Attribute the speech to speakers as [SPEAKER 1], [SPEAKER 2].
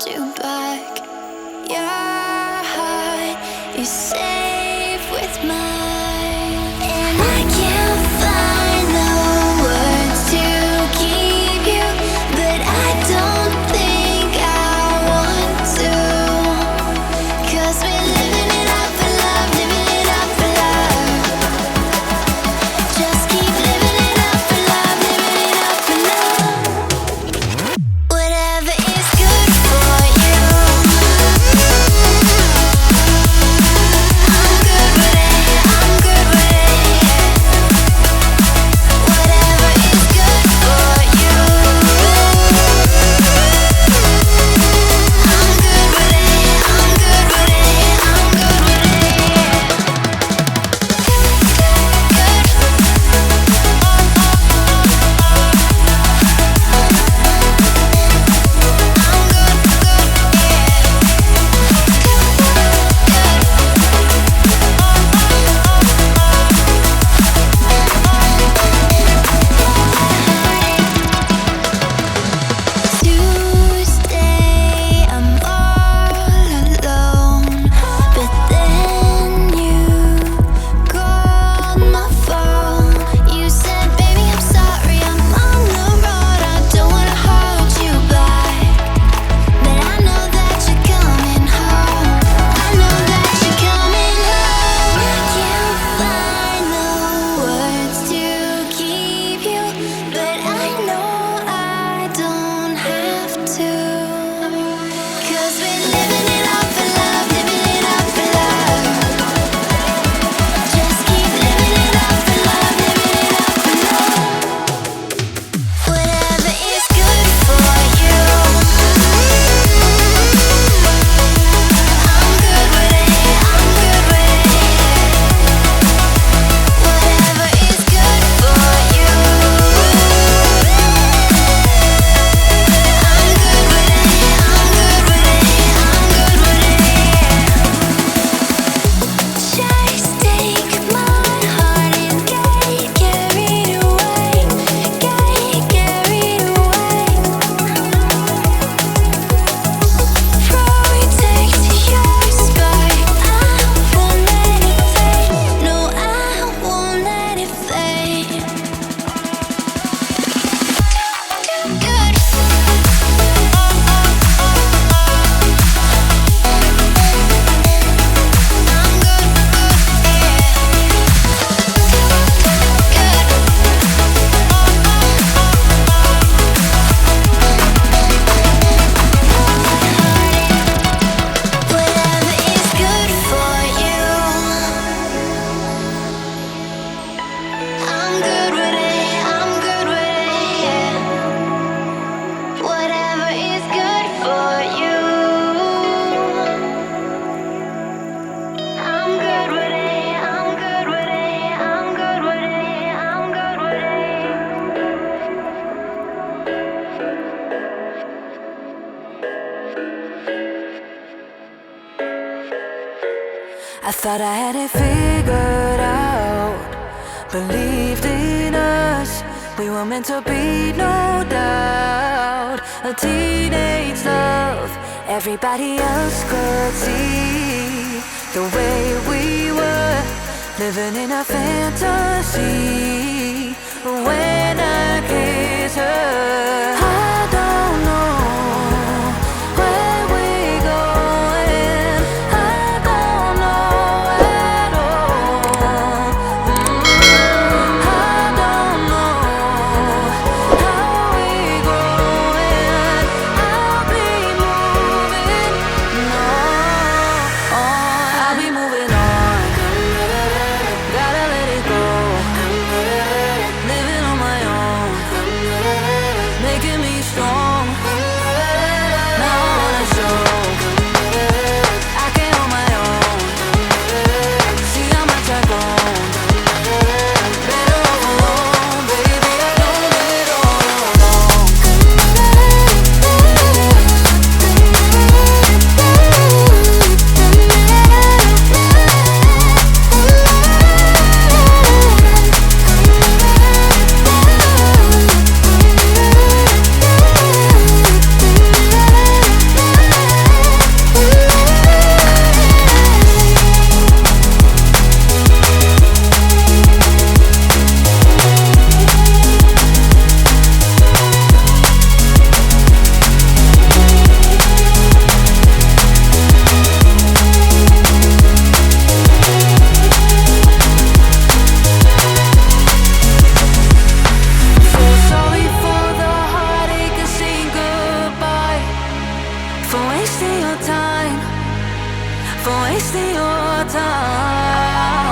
[SPEAKER 1] hold you back. Your heart is safe with mine, and I can't find the words to keep you, but I don't think I want to. 'Cause we're living it up for love, living it up for love. Just keep living it up for love, living it up for love. Whatever is good for you, I'm good with it, I'm good with it. Whatever is good for you, I'm good with it, I'm good with it, I'm good with it. Tuesday, I'm all alone, but then you called my phone. You said, baby, I'm sorry, I'm on the road. I don't wanna hold you back, but I know that you're coming home. I know that you're coming home. I can't find the words to keep you, but I know I don't have to. 'Cause we're living it up for love, living it up for love. Just keep living it up for love, living it up for love. Whatever is good for you, I'm good with it, I'm good with it. Whatever is good for you, I'm good with it, I'm good with it, I'm good with it. Just take my heart and get carried away, get carried away. Protect your spark, I won't let it fade. No, I won't let it fade. Good. Whatever is good for you, I'm good with it, I'm good with it, yeah. Whatever is good for you, I'm good with it, I'm good with it, I'm good with it, I'm good with
[SPEAKER 2] I thought I had it figured out, believed in us, we were meant to be, no doubt. A teenage love, everybody else could see the way we were, living in a fantasy. When I kiss her, I don't know where we're going, I don't know at all. I don't know how we're growing. I'll be moving on. I'll be moving on. Gotta let it go. Living on my own, making me strong. wasting your time, for wasting your time.